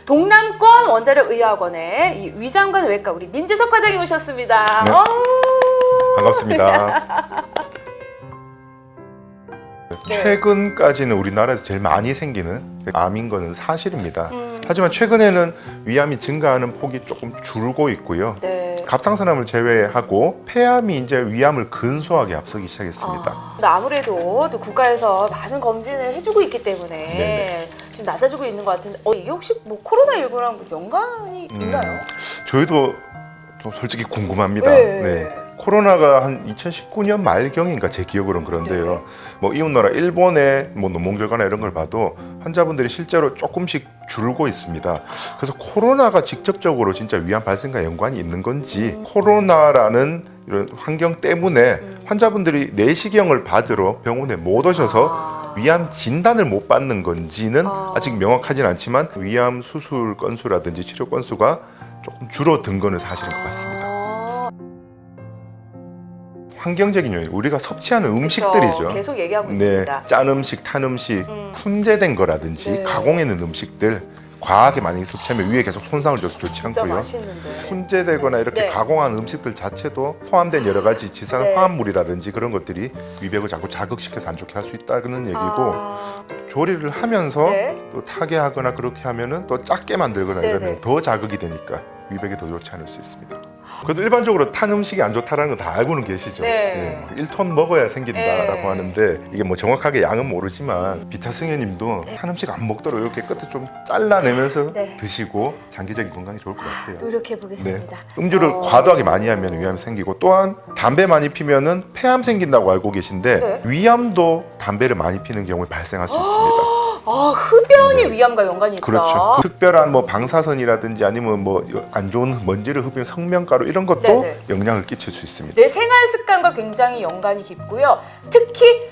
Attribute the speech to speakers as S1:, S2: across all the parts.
S1: 동남권 원자력의학원의 이 위장관 외과 우리 민재석 과장님 오셨습니다.
S2: 네. 반갑습니다.
S1: 네.
S2: 최근까지는 우리나라에서 제일 많이 생기는 암인 거는 사실입니다. 하지만 최근에는 위암이 증가하는 폭이 조금 줄고 있고요.
S1: 네.
S2: 갑상선암을 제외하고 폐암이 이제 위암을 근소하게 앞서기 시작했습니다.
S1: 아무래도 또 국가에서 많은 검진을 해주고 있기 때문에
S2: 네네.
S1: 좀 낮아지고 있는 것 같은데 이게 혹시 뭐 코로나19랑 연관이 있나요?
S2: 저희도 좀 솔직히 궁금합니다.
S1: 네.
S2: 네. 코로나가 한 2019년 말경인가 제 기억으로는 그런데요.
S1: 네.
S2: 뭐 이웃나라 일본의 뭐 논문 결과나 이런 걸 봐도 환자분들이 실제로 조금씩 줄고 있습니다. 그래서 코로나가 직접적으로 진짜 위암 발생과 연관이 있는 건지 코로나라는 이런 환경 때문에 환자분들이 내시경을 받으러 병원에 못 오셔서 위암 진단을 못 받는 건지는 아직 명확하진 않지만 위암 수술 건수라든지 치료 건수가 조금 줄어든 거는 사실인 것 같습니다. 환경적인 요인, 우리가 섭취하는 음식들이죠.
S1: 그쵸, 계속 얘기하고 있습니다.
S2: 짠 음식, 탄 음식, 훈제된 거라든지
S1: 네.
S2: 가공해낸 음식들 과하게 많이 섭취하면 위에 계속 손상을 줘서 좋지
S1: 진짜
S2: 않고요.
S1: 맛있는데.
S2: 훈제되거나 이렇게
S1: 네.
S2: 가공한 음식들 자체도 포함된 여러 가지 지산
S1: 네.
S2: 화합물이라든지 그런 것들이 위백을 자꾸 자극시켜서 안 좋게 할 수 있다는 얘기고 조리를 하면서
S1: 네.
S2: 또 타게하거나 그렇게 하면은 또 작게 만들거나
S1: 네네.
S2: 이러면 더 자극이 되니까 위백에 더 좋지 않을 수 있습니다. 그래도 일반적으로 탄 음식이 안 좋다라는 건 다 알고는 계시죠.
S1: 네.
S2: 1톤 먹어야 생긴다라고
S1: 네.
S2: 하는데 이게 뭐 정확하게 양은 모르지만 비타 승현님도 탄 음식 안 먹도록 이렇게 끝에 좀 잘라내면서
S1: 네.
S2: 드시고 장기적인 건강에 좋을 것 같아요.
S1: 노력해 보겠습니다.
S2: 음주를 과도하게 많이 하면 위암이 생기고 또한 담배 많이 피면은 폐암 생긴다고 알고 계신데
S1: 네.
S2: 위암도 담배를 많이 피는 경우에 발생할 수 있습니다.
S1: 흡연이 위암과 연관이 있다.
S2: 그렇죠. 특별한 뭐 방사선이라든지 아니면 뭐 안 좋은 먼지를 흡입 성면가루 이런 것도
S1: 네네.
S2: 영향을 끼칠 수 있습니다.
S1: 내 생활 습관과 굉장히 연관이 깊고요. 특히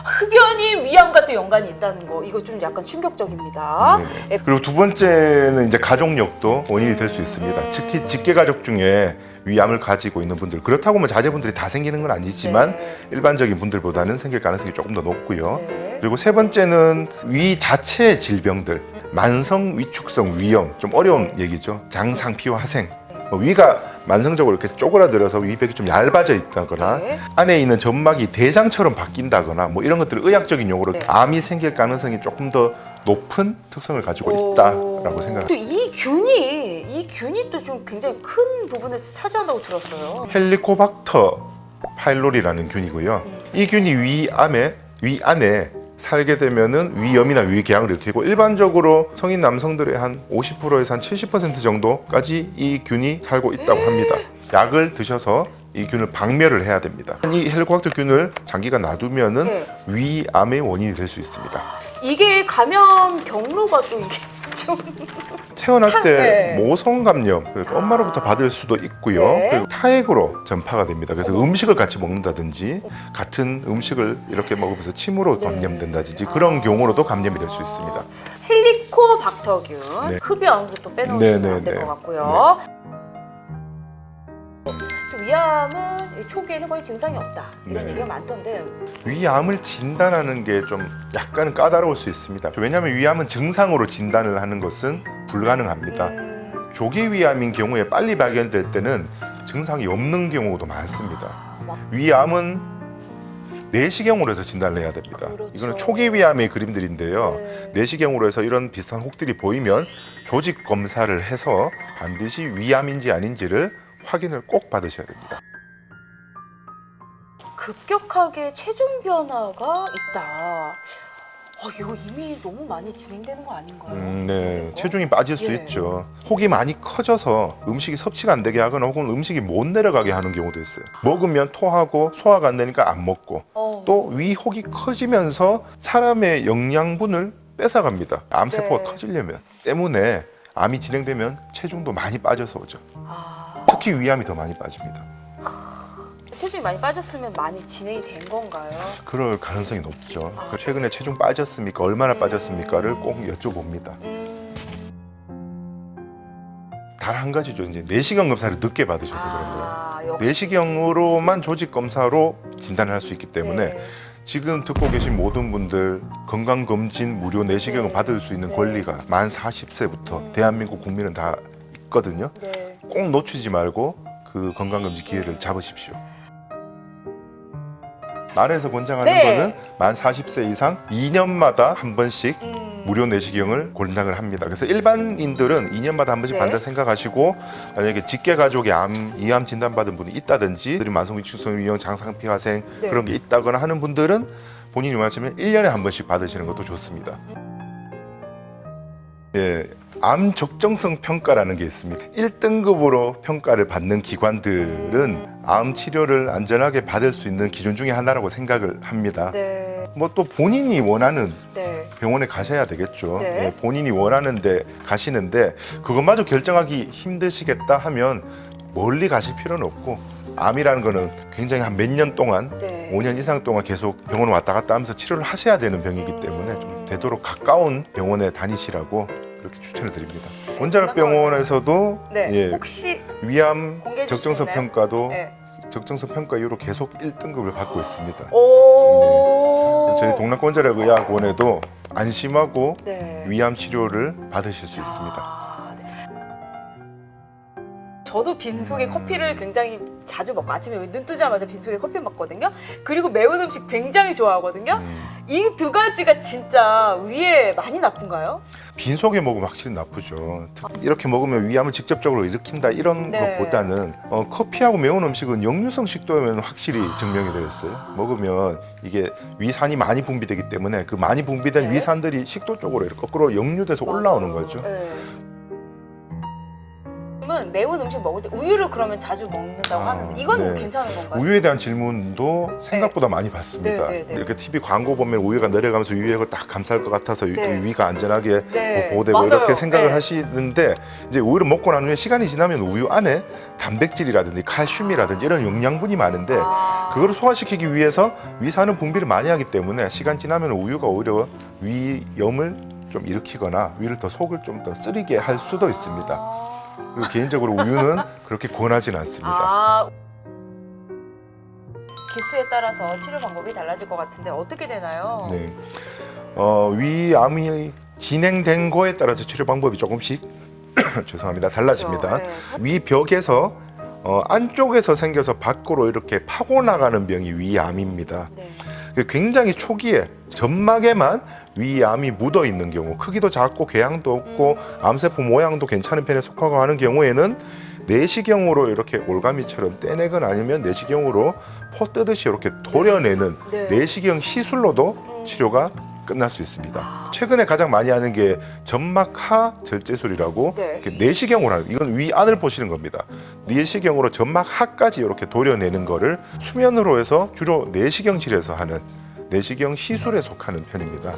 S1: 흡연이 위암과 또 연관이 있다는 거 이거 좀 약간 충격적입니다.
S2: 네네. 그리고 두 번째는 이제 가족력도 원인이 될 수 있습니다. 특히 직계 가족 중에 위암을 가지고 있는 분들, 그렇다고 뭐 자제분들이 다 생기는 건 아니지만
S1: 네.
S2: 일반적인 분들보다는 생길 가능성이 조금 더 높고요.
S1: 네.
S2: 그리고 세 번째는 위 자체의 질병들, 만성 위축성 위염, 좀 어려운 얘기죠. 장상 피와 하생. 위가 만성적으로 이렇게 쪼그라들어서 위백이 좀 얇아져 있다거나
S1: 네.
S2: 안에 있는 점막이 대장처럼 바뀐다거나 뭐 이런 것들을 의학적인 용어로
S1: 네.
S2: 암이 생길 가능성이 조금 더 높은 특성을 가지고 있다라고 생각합니다.
S1: 또 이 균이 또 좀 굉장히 큰 부분을 차지한다고 들었어요.
S2: 헬리코박터 파일로리라는 균이고요. 이 균이 위 안에 살게 되면은 위염이나 위궤양을 일으키고 일반적으로 성인 남성들의 한 50%에서 한 70% 정도까지 이 균이 살고 있다고 합니다. 약을 드셔서 이 균을 박멸을 해야 됩니다. 이 헬리코박터 균을 장기간 놔두면은
S1: 네.
S2: 위암의 원인이 될 수 있습니다.
S1: 이게 감염 경로가 또 이게 좀
S2: 태어날 때
S1: 네.
S2: 모성 감염, 그러니까 엄마로부터 받을 수도 있고요.
S1: 네.
S2: 그리고 타액으로 전파가 됩니다. 그래서 음식을 같이 먹는다든지 같은 음식을 이렇게 먹으면서 침으로
S1: 네.
S2: 감염된다든지 그런 경우로도 감염이 될 수 있습니다.
S1: 헬리코박터균
S2: 네.
S1: 흡연도 또 빼놓으시면 안 될 것 같고요. 지금 위암은 초기에는 거의 증상이 없다 이런
S2: 네.
S1: 얘기가 많던데
S2: 위암을 진단하는 게 좀 약간 까다로울 수 있습니다. 왜냐하면 위암은 증상으로 진단을 하는 것은 불가능합니다. 조기 위암인 경우에 빨리 발견될 때는 증상이 없는 경우도 많습니다. 위암은 내시경으로 해서 진단을 해야 됩니다.
S1: 그렇죠.
S2: 이거는 초기 위암의 그림들인데요.
S1: 네.
S2: 내시경으로 해서 이런 비슷한 혹들이 보이면 조직 검사를 해서 반드시 위암인지 아닌지를 확인을 꼭 받으셔야 됩니다.
S1: 급격하게 체중 변화가 있다. 이거 이미 너무 많이 진행되는 거 아닌가요?
S2: 네.
S1: 진행된 거?
S2: 체중이 빠질 수
S1: 예.
S2: 있죠. 혹이 많이 커져서 음식이 섭취가 안 되게 하거나 혹은 음식이 못 내려가게 하는 경우도 있어요. 먹으면 토하고 소화가 안 되니까 안 먹고 또 위 혹이 커지면서 사람의 영양분을 뺏어갑니다. 암세포가
S1: 네.
S2: 커지려면 때문에 암이 진행되면 체중도 많이 빠져서 오죠.
S1: 아,
S2: 특히 위암이 더 많이 빠집니다.
S1: 체중이 많이 빠졌으면 많이 진행이 된 건가요?
S2: 그럴 가능성이 높죠. 최근에 체중 빠졌습니까? 얼마나 빠졌습니까를 꼭 여쭤봅니다. 단 한 가지죠. 이제 내시경 검사를 늦게 받으셔서 그런 거예요.
S1: 역시.
S2: 내시경으로만 조직 검사로 진단을 할 수 있기 때문에
S1: 네.
S2: 지금 듣고 계신 모든 분들 건강검진 무료 내시경을
S1: 네.
S2: 받을 수 있는
S1: 네.
S2: 권리가 만 40세부터 대한민국 국민은 다 있거든요.
S1: 네.
S2: 꼭 놓치지 말고 그 건강검진 기회를 잡으십시오. 나라에서 권장하는
S1: 네.
S2: 거는 만 40세 이상 2년마다 한 번씩
S1: 음.
S2: 무료 내시경을 권장을 합니다. 그래서 일반인들은 2년마다 한 번씩
S1: 네.
S2: 받는다 생각하시고 만약에 직계 가족에 이암 진단받은 분이 있다든지 만성위축성 위염 장상피화생
S1: 네.
S2: 그런 게 있다거나 하는 분들은 본인이 원하시면 1년에 한 번씩 받으시는 것도 좋습니다. 예, 암 적정성 평가라는 게 있습니다. 1등급으로 평가를 받는 기관들은 암 치료를 안전하게 받을 수 있는 기준 중에 하나라고 생각을 합니다.
S1: 네.
S2: 뭐 또 본인이 원하는
S1: 네.
S2: 병원에 가셔야 되겠죠.
S1: 네.
S2: 예, 본인이 원하는데 가시는데 그것마저 결정하기 힘드시겠다 하면 멀리 가실 필요는 없고 암이라는 거는 굉장히 한 몇 년 동안
S1: 네.
S2: 5년 이상 동안 계속 병원 왔다 갔다 하면서 치료를 하셔야 되는 병이기 때문에 좀 되도록 가까운 병원에 다니시라고 그렇게 추천을 드립니다. 원자력병원에서도
S1: 네.
S2: 예,
S1: 혹시
S2: 위암
S1: 공개해 주실 수
S2: 적정성
S1: 있나요?
S2: 평가도
S1: 네.
S2: 적정성 평가 이후로 계속 1등급을 받고 있습니다.
S1: 오.
S2: 저희 동락원자력의학원에도 안심하고
S1: 네.
S2: 위암 치료를 받으실 수 있습니다.
S1: 아, 네. 저도 빈속에 커피를 굉장히 자주 먹고 아침에 눈 뜨자마자 빈속에 커피 먹거든요. 그리고 매운 음식 굉장히 좋아하거든요. 이 두 가지가 진짜 위에 많이 나쁜가요?
S2: 빈속에 먹으면 확실히 나쁘죠. 이렇게 먹으면 위암을 직접적으로 일으킨다 이런
S1: 네.
S2: 것보다는 커피하고 매운 음식은 역류성 식도염에는 확실히 증명이 되어 있어요. 먹으면 이게 위산이 많이 분비되기 때문에 그 많이 분비된
S1: 네.
S2: 위산들이 식도 쪽으로 이렇게 거꾸로 역류돼서 올라오는 거죠.
S1: 네. 그러면 매운 음식 먹을 때 우유를 그러면 자주 먹는다고
S2: 아,
S1: 하는데 이건
S2: 네.
S1: 괜찮은 건가요?
S2: 우유에 대한 질문도 생각보다 많이 받습니다.
S1: 네, 네, 네.
S2: 이렇게 TV 광고 보면 우유가 내려가면서 위액을 딱 감쌀 것 같아서
S1: 네.
S2: 위가 안전하게
S1: 네.
S2: 보호되고
S1: 맞아요.
S2: 이렇게 생각을
S1: 네.
S2: 하시는데 이제 우유를 먹고 난 후에 시간이 지나면 우유 안에 단백질이라든지 칼슘이라든지 이런 영양분이 많은데
S1: 아.
S2: 그거를 소화시키기 위해서 위산은 분비를 많이 하기 때문에 시간 지나면 우유가 오히려 위염을 좀 일으키거나 위를 더 속을 좀 더 쓰리게 할 수도 있습니다. 그리고 개인적으로 우유는 그렇게 권하진 않습니다.
S1: 아. 기수에 따라서 치료 방법이 달라질 것 같은데 어떻게 되나요?
S2: 네. 위암이 진행된 거에 따라서 치료 방법이 조금씩 죄송합니다. 달라집니다.
S1: 그렇죠. 네.
S2: 위벽에서 안쪽에서 생겨서 밖으로 이렇게 파고 나가는 병이 위암입니다.
S1: 네.
S2: 굉장히 초기에 점막에만 위암이 묻어 있는 경우, 크기도 작고 궤양도 없고 암세포 모양도 괜찮은 편에 속하고 하는 경우에는 내시경으로 이렇게 올가미처럼 떼내거나 아니면 내시경으로 포 뜨듯이 이렇게 도려내는
S1: 네.
S2: 내시경 시술로도 치료가 끝날 수 있습니다. 최근에 가장 많이 하는 게 점막하 절제술이라고
S1: 네.
S2: 이렇게 내시경으로 하는, 이건 위 안을 보시는 겁니다. 내시경으로 점막하까지 이렇게 도려내는 거를 수면으로 해서 주로 내시경실에서 하는 내시경 시술에 속하는 편입니다.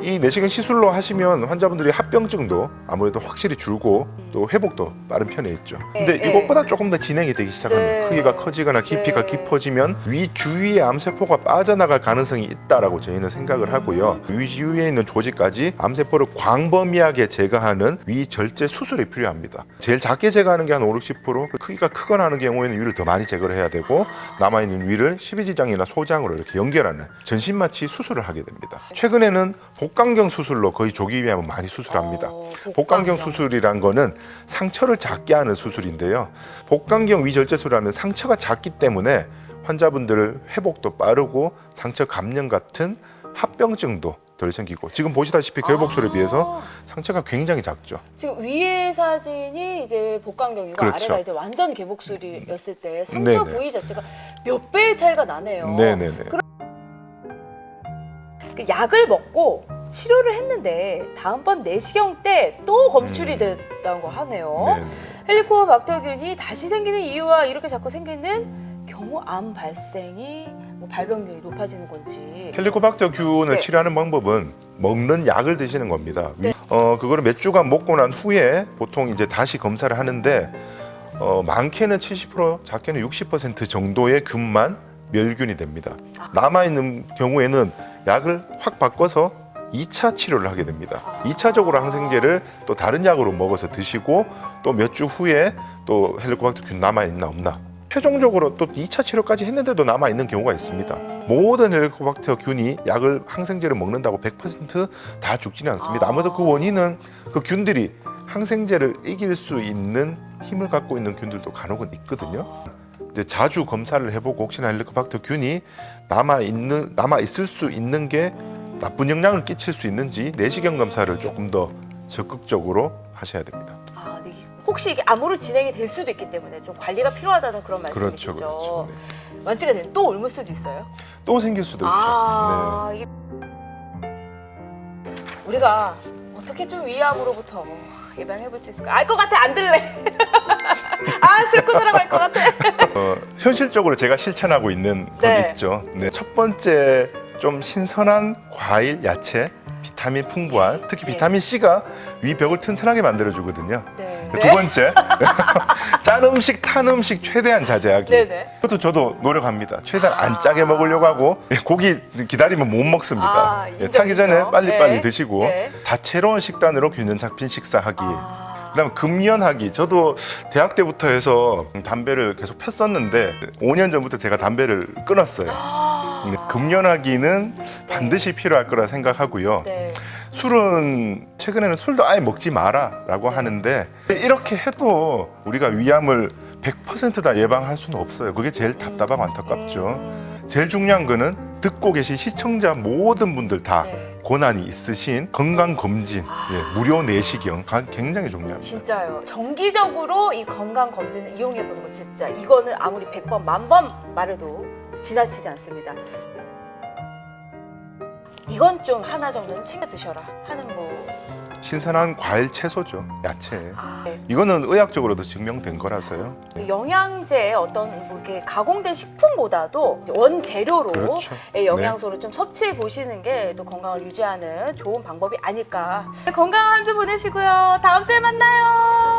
S2: 이 내시경 시술로 하시면 환자분들이 합병증도 아무래도 확실히 줄고 또 회복도 빠른 편에 있죠. 근데
S1: 네,
S2: 이것보다 조금 더 진행이 되기 시작합니다.
S1: 네.
S2: 크기가 커지거나 깊이가
S1: 네.
S2: 깊어지면 위 주위에 암세포가 빠져나갈 가능성이 있다라고 저희는 생각을 하고요. 위 주위에 있는 조직까지 암세포를 광범위하게 제거하는 위 절제 수술이 필요합니다. 제일 작게 제거하는 게 한 5, 60%, 크기가 크거나 하는 경우에는 위를 더 많이 제거를 해야 되고 남아있는 위를 십이지장이나 소장으로 이렇게 연결하는 전신마취 수술을 하게 됩니다. 최근에는 복강경 수술로 거의 조기 위암을 많이 수술합니다. 복강경 수술이란 거는 상처를 작게 하는 수술인데요. 복강경 위절제술하는 상처가 작기 때문에 환자분들 회복도 빠르고 상처 감염 같은 합병증도 덜 생기고 지금 보시다시피 결복술에 비해서 상처가 굉장히 작죠.
S1: 지금 위에 사진이 이제 복강경이고
S2: 그렇죠.
S1: 아래가 이제 완전 개복술이었을 때 상처
S2: 네네.
S1: 부위 자체가 몇 배의 차이가 나네요.
S2: 네네네.
S1: 그 약을 먹고 치료를 했는데 다음번 내시경 때 또 검출이 됐다는 거 하네요.
S2: 네네.
S1: 헬리코박터균이 다시 생기는 이유와 이렇게 자꾸 생기는 경우 암 발생이 뭐 발병률이 높아지는 건지.
S2: 헬리코박터균을
S1: 네.
S2: 치료하는 방법은 먹는 약을 드시는 겁니다.
S1: 네.
S2: 그거를 몇 주간 먹고 난 후에 보통 이제 다시 검사를 하는데 많게는 70%, 작게는 60% 정도의 균만 멸균이 됩니다. 남아 있는 경우에는 약을 확 바꿔서 2차 치료를 하게 됩니다. 2차적으로 항생제를 또 다른 약으로 먹어서 드시고 또 몇 주 후에 또 헬리코박터균 남아 있나 없나 최종적으로 또 2차 치료까지 했는데도 남아 있는 경우가 있습니다. 모든 헬리코박터 균이 약을 항생제를 먹는다고 100%다 죽지는 않습니다. 아무래도 그 원인은 그 균들이 항생제를 이길 수 있는 힘을 갖고 있는 균들도 간혹은 있거든요. 이제 자주 검사를 해보고 혹시나 헬리코박터 균이 남아 있을 수 있는 게 나쁜 영향을 끼칠 수 있는지 내시경 검사를 조금 더 적극적으로 하셔야 됩니다.
S1: 아, 네. 혹시 이게 암으로 진행이 될 수도 있기 때문에 좀 관리가 필요하다는 그런 말씀이시죠.
S2: 그렇죠.
S1: 완치가 되면 또 옮을 수도 있어요.
S2: 또 생길 수도 있죠. 네.
S1: 이게 우리가 어떻게 좀 위암으로부터 예방해 볼 수 있을까? 알 것 같아. 안 들래. 싣고 들어갈 것 같아.
S2: 현실적으로 제가 실천하고 있는 건
S1: 네.
S2: 있죠. 네. 첫 번째 좀 신선한 과일, 야채, 비타민 풍부한 특히
S1: 네.
S2: 비타민 C가 위벽을 튼튼하게 만들어주거든요.
S1: 네.
S2: 두 번째 짠 음식, 탄 음식 최대한 자제하기.
S1: 네네.
S2: 그것도 저도 노력합니다. 최대한 안 짜게 먹으려고 하고 고기 기다리면 못 먹습니다.
S1: 인정,
S2: 타기 전에
S1: 인정.
S2: 빨리빨리
S1: 네.
S2: 드시고
S1: 네.
S2: 다채로운 식단으로 균형 잡힌 식사하기. 그다음에 금연하기. 저도 대학 때부터 해서 담배를 계속 폈었는데 5년 전부터 제가 담배를 끊었어요. 근데 금연하기는 반드시 필요할 거라 생각하고요.
S1: 네.
S2: 술은 최근에는 술도 아예 먹지 마라라고
S1: 네.
S2: 하는데 이렇게 해도 우리가 위암을 100% 다 예방할 수는 없어요. 그게 제일 답답하고 안타깝죠. 제일 중요한 거는 듣고 계신 시청자 모든 분들 다
S1: 네.
S2: 고난이 있으신 건강검진, 무료 내시경 굉장히 중요합니다.
S1: 진짜요. 정기적으로 이 건강 검진을 이용해 보는 거 진짜 이거는 아무리 100번, 1000번 말해도 지나치지 않습니다. 이건 좀 하나 정도는 챙겨 드셔라 하는 뭐.
S2: 신선한 과일, 채소죠. 야채.
S1: 네.
S2: 이거는 의학적으로도 증명된 거라서요.
S1: 그 영양제의 어떤 뭐 이렇게 가공된 식품보다도 원재료로
S2: 그렇죠.
S1: 영양소를 좀 섭취해 보시는 게 또 건강을 유지하는 좋은 방법이 아닐까. 건강한 한 주 보내시고요. 다음 주에 만나요.